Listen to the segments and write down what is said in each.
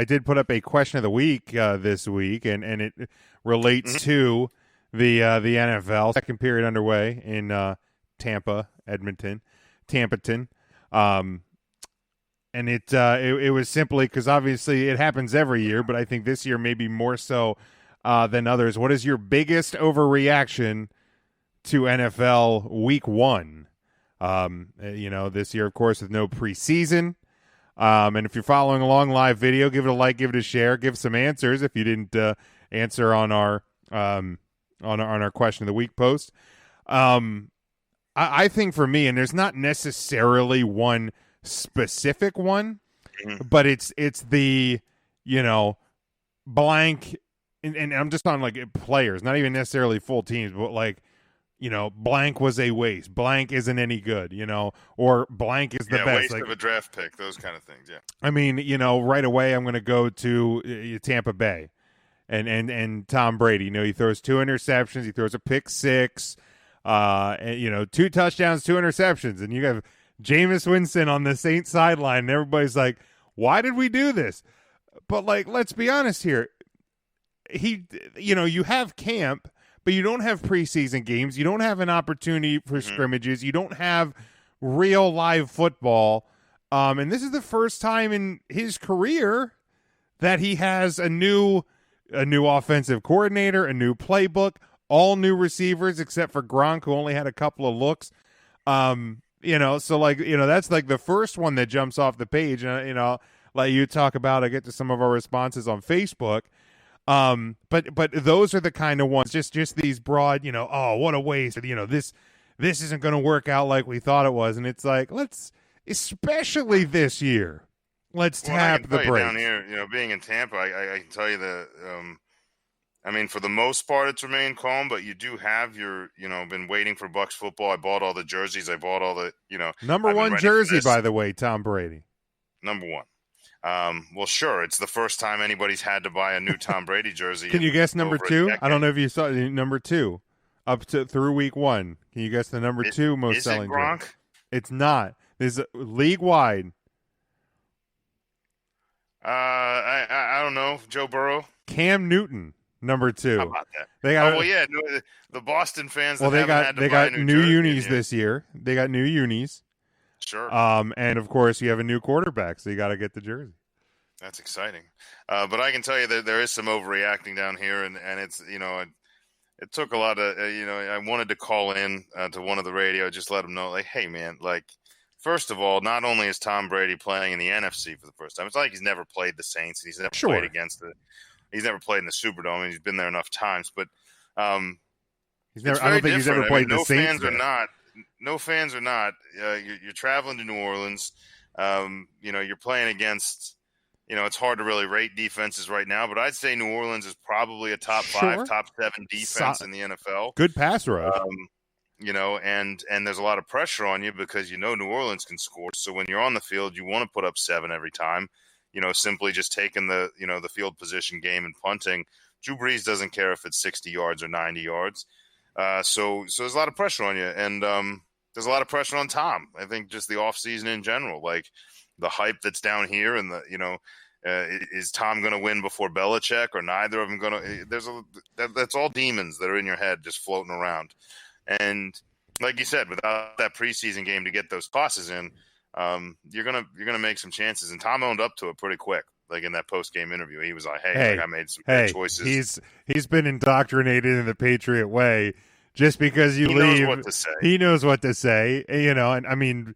I did put up a question of the week this week, and it relates to the NFL. Second period underway in Tampaton. And it was simply because obviously it happens every year, but I think this year maybe more so than others. What is your biggest overreaction to NFL Week 1? This year, of course, with no preseason. And if you're following along live video, give it a like, give it a share, give some answers if you didn't answer on our question of the week post. I think for me, and there's not necessarily one specific one, but it's the blank, and I'm just on like players, not even necessarily full teams, but like blank was a waste, blank isn't any good, or blank is the best. Waste of a draft pick, those kind of things. Yeah, I mean, right away I'm going to go to Tampa Bay, and Tom Brady. He throws 2 interceptions, he throws a pick 6, and 2 touchdowns, 2 interceptions, and you have Jameis Winston on the Saints sideline, and everybody's like, why did we do this? But like, let's be honest here. You have camp, but you don't have preseason games. You don't have an opportunity for scrimmages. You don't have real live football. And this is the first time in his career that he has a new offensive coordinator, a new playbook, all new receivers except for Gronk, who only had a couple of looks. So like, that's like the first one that jumps off the page. And, let you talk about, I get to some of our responses on Facebook. But those are the kind of ones, just these broad, oh, what a waste. This isn't going to work out like we thought it was. And it's like, especially this year, let's tap the brakes. Down here, being in Tampa, I can tell you that, for the most part, it's remained calm, but you do have been waiting for Bucs football. I bought all the jerseys. I bought all the, Number one jersey, by the way, Tom Brady. Number one. Well, sure. It's the first time anybody's had to buy a new Tom Brady jersey. Can you guess number 2? I don't know if you saw number 2 up to through week 1. Can you guess the number 2 most selling Gronk? jersey? It's not. There's league wide. I don't know. Joe Burrow. Cam Newton, number 2. How about that? They got, the Boston fans. Well, they got new unis this year. They got new unis. Sure. And of course you have a new quarterback, so you got to get the jersey. That's exciting. But I can tell you that there is some overreacting down here, and it's it took a lot of I wanted to call in to one of the radio, just let them know, like, hey man, like, first of all, not only is Tom Brady playing in the NFC for the first time, it's like he's never played the Saints, and he's never played he's never played in the Superdome, and he's been there enough times, but I don't think he's ever played the Saints. No fans or not, you're traveling to New Orleans. You're playing against, it's hard to really rate defenses right now, but I'd say New Orleans is probably a top 5, top 7 defense in the NFL. Good pass rush. And there's a lot of pressure on you because New Orleans can score. So when you're on the field, you want to put up 7 every time. Simply just taking the the field position game and punting. Drew Brees doesn't care if it's 60 yards or 90 yards. So there's a lot of pressure on you, and there's a lot of pressure on Tom. I think just the offseason in general, like the hype that's down here, and is Tom going to win before Belichick, or neither of them going to? That's all demons that are in your head just floating around. And like you said, without that preseason game to get those tosses in, you're gonna make some chances. And Tom owned up to it pretty quick. Like in that post-game interview, he was like, "Hey, I made some good choices." He's been indoctrinated in the Patriot way. Just because you leave, he knows what to say. And I mean,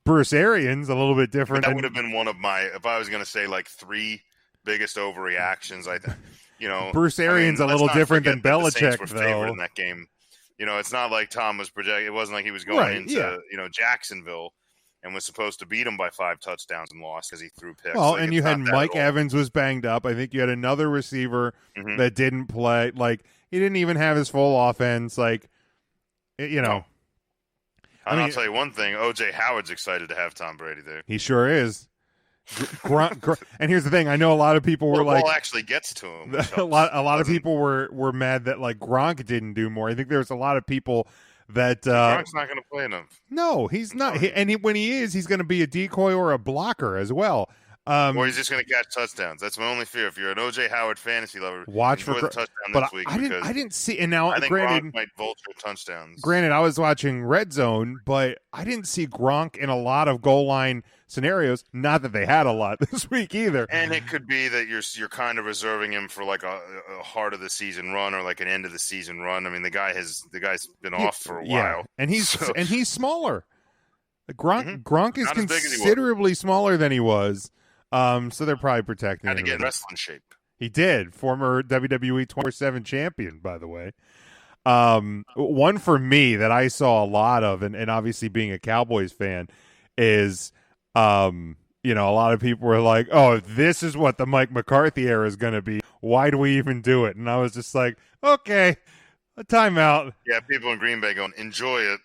Bruce Arians a little bit different. That would have been one of my, if I was going to say like 3 biggest overreactions. I think, Bruce Arians a little different than Belichick, though. In that game, it's not like Tom was projected. It wasn't like he was going into Jacksonville and was supposed to beat him by 5 touchdowns and lost because he threw picks. Well, and you had Mike Evans was banged up. I think you had another receiver that didn't play. Like, he didn't even have his full offense. Like, No. I'll tell you one thing. O.J. Howard's excited to have Tom Brady there. He sure is. And here's the thing. I know a lot of people were like, ball actually gets to him. a lot of people were mad that like Gronk didn't do more. I think there's a lot of people that Gronk's not going to play enough. No, he's not. When he is, he's going to be a decoy or a blocker as well. Or he's just going to catch touchdowns. That's my only fear. If you're an O.J. Howard fantasy lover, Watch enjoy for the touchdown but this week I didn't see. And now, I think granted, Gronk might vulture touchdowns. Granted, I was watching Red Zone, but I didn't see Gronk in a lot of goal line scenarios. Not that they had a lot this week either. And it could be that you're kind of reserving him for like a heart of the season run or like an end of the season run. I mean, the guy's been off for a while, and he's smaller. Gronk is Not as big as he was. considerably smaller than he was. So they're probably protecting him. Had to get in wrestling shape. He did. Former WWE 24/7 champion, by the way. One for me that I saw a lot of, and obviously being a Cowboys fan, is a lot of people were like, "Oh, this is what the Mike McCarthy era is going to be. Why do we even do it?" And I was just like, "Okay, a timeout." Yeah, people in Green Bay going, "Enjoy it,"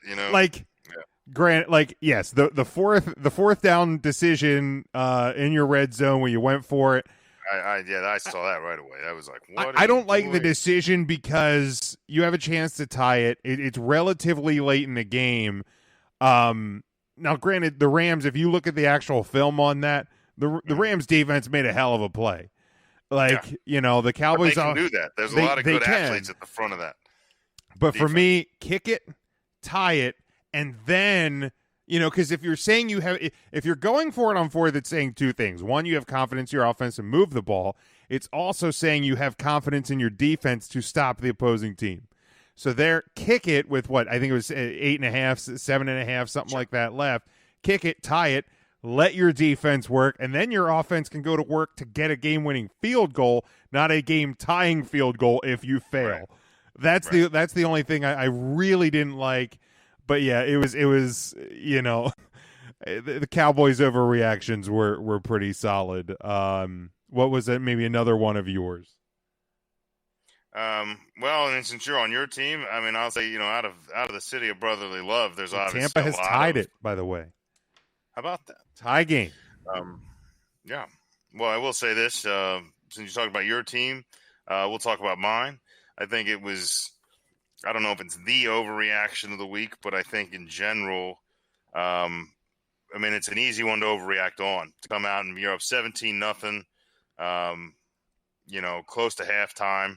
Like, yes, the fourth down decision in your red zone where you went for it. I saw that right away. I was like, what? I don't like the decision because you have a chance to tie it. It's relatively late in the game. Now, granted, the Rams, if you look at the actual film on that, the Rams defense made a hell of a play. The Cowboys can do that. There's a lot of good athletes at the front of that. But defense. For me, kick it, tie it, and then because if you're saying if you're going for it on fourth, it's saying two things. One, you have confidence in your offense to move the ball. It's also saying you have confidence in your defense to stop the opposing team. So there, kick it with what I think it was 8.5, 7.5, something like that left. Kick it, tie it, let your defense work, and then your offense can go to work to get a game-winning field goal, not a game-tying field goal if you fail. Right. That's the only thing I really didn't like. But yeah, it was the Cowboys' overreactions were pretty solid. What was it? Maybe another one of yours? Well, and since you're on your team, I mean, I'll say out of the city of brotherly love, there's obviously Tampa has tied it. By the way, how about that tie game? Yeah. Well, I will say this: since you talked about your team, we'll talk about mine. I think it was. I don't know if it's the overreaction of the week, but I think in general, it's an easy one to overreact on. To come out and you're up 17-0, close to halftime,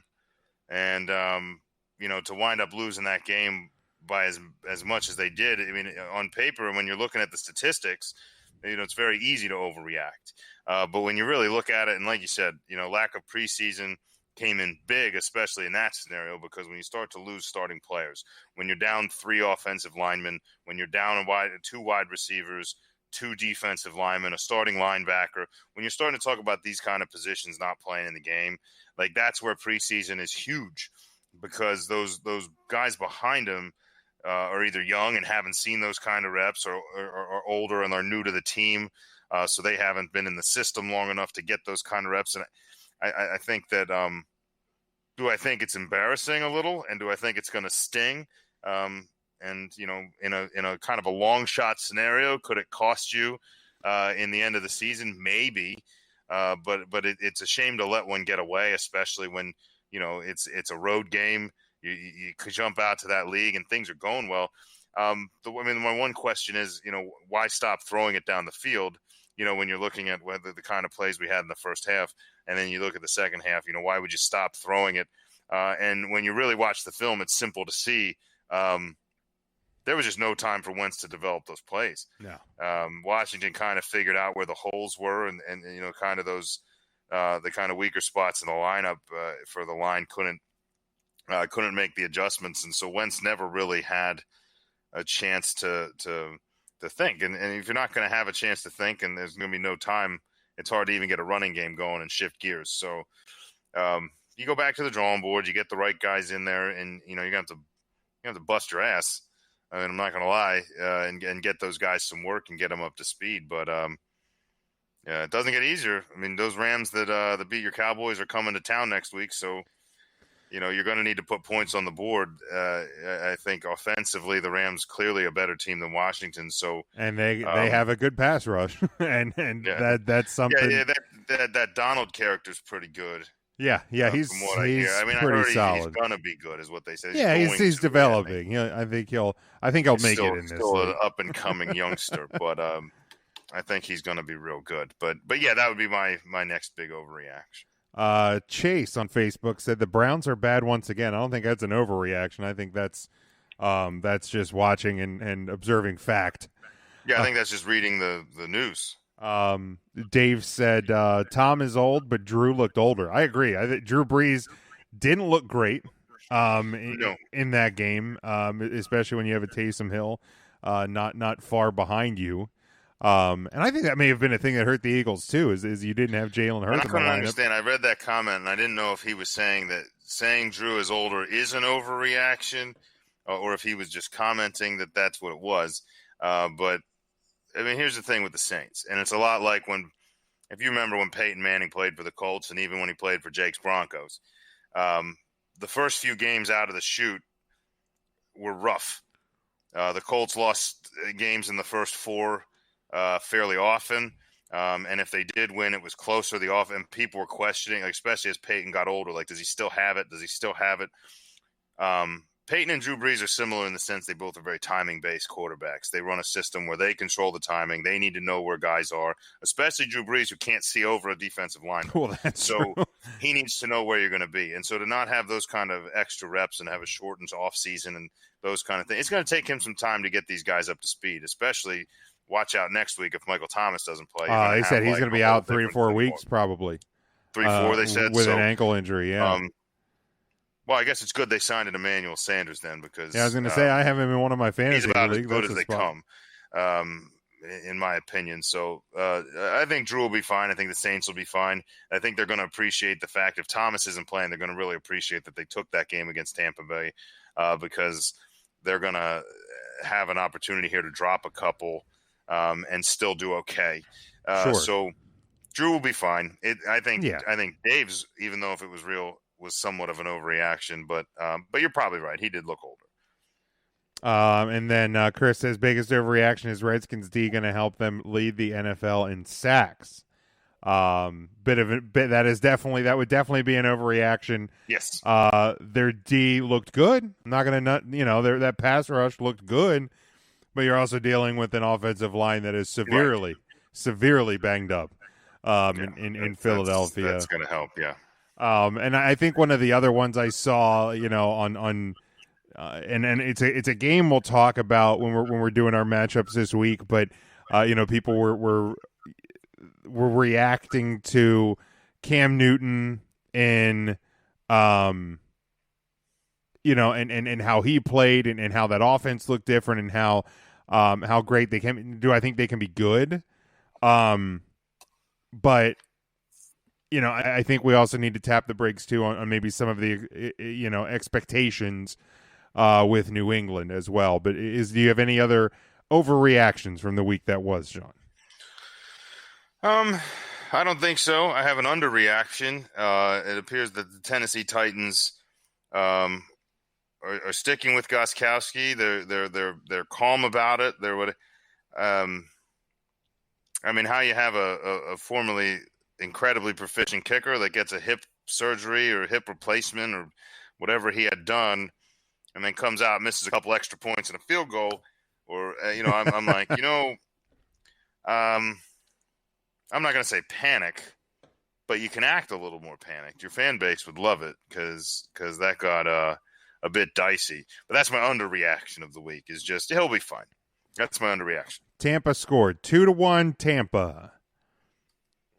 and to wind up losing that game by as much as they did. I mean, on paper, when you're looking at the statistics, it's very easy to overreact. But when you really look at it, and like you said, lack of preseason came in big, especially in that scenario, because when you start to lose starting players, when you're down 3 offensive linemen, when you're down 2 wide receivers, 2 defensive linemen, a starting linebacker, when you're starting to talk about these kind of positions not playing in the game, like that's where preseason is huge, because those guys behind them are either young and haven't seen those kind of reps, or older and are new to the team, so they haven't been in the system long enough to get those kind of reps. And I think that do I think it's embarrassing a little, and do I think it's going to sting? And in a kind of a long shot scenario, could it cost you in the end of the season? Maybe, but it's a shame to let one get away, especially when it's a road game. You could jump out to that league and things are going well. My one question is, why stop throwing it down the field? When you're looking at whether the kind of plays we had in the first half, and then you look at the second half, why would you stop throwing it? And when you really watch the film, it's simple to see. There was just no time for Wentz to develop those plays. No. Washington kind of figured out where the holes were, and kind of those the kind of weaker spots in the lineup for the line couldn't make the adjustments, and so Wentz never really had a chance to think. And if you're not going to have a chance to think, and there's going to be no time, it's hard to even get a running game going and shift gears. So you go back to the drawing board, you get the right guys in there, and you're going to have to bust your ass. I mean, I'm not going to lie, and get those guys some work and get them up to speed. But it doesn't get easier. I mean, those Rams that beat your Cowboys are coming to town next week, so you're going to need to put points on the board. I think offensively, the Rams clearly a better team than Washington. So, and they have a good pass rush, and that's something. Yeah, that Donald character's pretty good. Yeah, he's from what I hear. I mean, pretty solid. He's gonna be good, is what they say. Yeah, he's developing. I think he'll make it in this. Still an up and coming youngster, but I think he's going to be real good. But yeah, that would be my next big overreaction. Chase on Facebook said the Browns are bad once again. I don't think that's an overreaction. I think that's just watching and observing fact. Yeah, I think that's just reading the news. Dave said Tom is old, but Drew looked older. I agree. I think Drew Brees didn't look great in that game, especially when you have a Taysom Hill not far behind you. And I think that may have been a thing that hurt the Eagles too, is you didn't have Jalen Hurts. And I couldn't understand. I read that comment, and I didn't know if he was saying that saying Drew is older is an overreaction, or if he was just commenting that that's what it was. But I mean, here's the thing with the Saints, and it's a lot like if you remember when Peyton Manning played for the Colts, and even when he played for Jake's Broncos, the first few games out of the chute were rough. The Colts lost games in the first 4 fairly often, and if they did win, it was closer. And people were questioning, especially as Peyton got older, like, does he still have it? Does he still have it? Peyton and Drew Brees are similar in the sense they both are very timing-based quarterbacks. They run a system where they control the timing. They need to know where guys are, especially Drew Brees, who can't see over a defensive line. Well, so true. He needs to know where you're going to be. And so to not have those kind of extra reps and have a shortened offseason and those kind of things, it's going to take him some time to get these guys up to speed, especially watch out next week if Michael Thomas doesn't play. He said he's going to be out 3 or 4 weeks probably. 3-4, they said. With an ankle injury, yeah. Well, I guess it's good they signed an Emmanuel Sanders then, because I was going to say I have him in one of my fantasy he's about leagues. as good as they come, in my opinion. So I think Drew will be fine. I think the Saints will be fine. I think they're going to appreciate the fact if Thomas isn't playing, they're going to really appreciate that they took that game against Tampa Bay, because they're going to have an opportunity here to drop a couple and still do okay. Sure. So Drew will be fine. I think Dave's, even though if it was real, was somewhat of an overreaction, but you're probably right. He did look older. And then Chris says biggest overreaction is Redskins D going to help them lead the NFL in sacks. That would definitely be an overreaction. Yes. Their D looked good. I'm not going to that pass rush looked good, but you're also dealing with an offensive line that is severely banged up in Philadelphia. That's going to help. Yeah. And I think one of the other ones I saw, and it's a game we'll talk about when we're doing our matchups this week. But people were reacting to Cam Newton and and how he played and how that offense looked different and how great they can do. I think they can be good, but. I think we also need to tap the brakes too on maybe some of the expectations with New England as well. But do you have any other overreactions from the week that was, Sean? I don't think so. I have an underreaction. It appears that the Tennessee Titans are sticking with Gostkowski. They're calm about it. How you have a formerly incredibly proficient kicker that gets a hip surgery or hip replacement or whatever he had done, and then comes out, misses a couple extra points and a field goal, or I'm like, I'm not going to say panic, but you can act a little more panicked. Your fan base would love it because that got a bit dicey. But that's my underreaction of the week. Is just he'll be fine. That's my underreaction. Tampa scored 2-1. Tampa.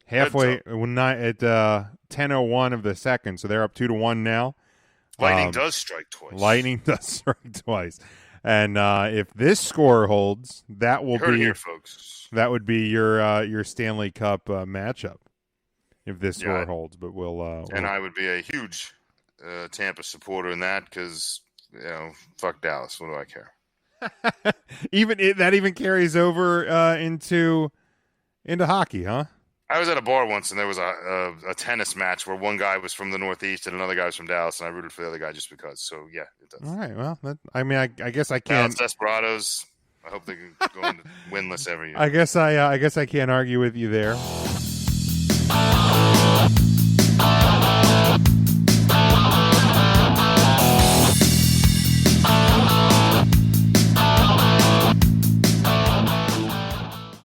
Halfway at 10:01 of the second, so they're up 2-1 now. Lightning does strike twice. And if this score holds, that will be here, folks. That would be your Stanley Cup matchup if this score holds. But and I would be a huge Tampa supporter in that because fuck Dallas. What do I care? That even carries over into hockey, huh? I was at a bar once, and there was a tennis match where one guy was from the Northeast and another guy was from Dallas, and I rooted for the other guy just because. So, yeah, it does. All right, well, I guess I can't. Dallas Desperados, I hope they can go into winless every year. I guess I can't argue with you there.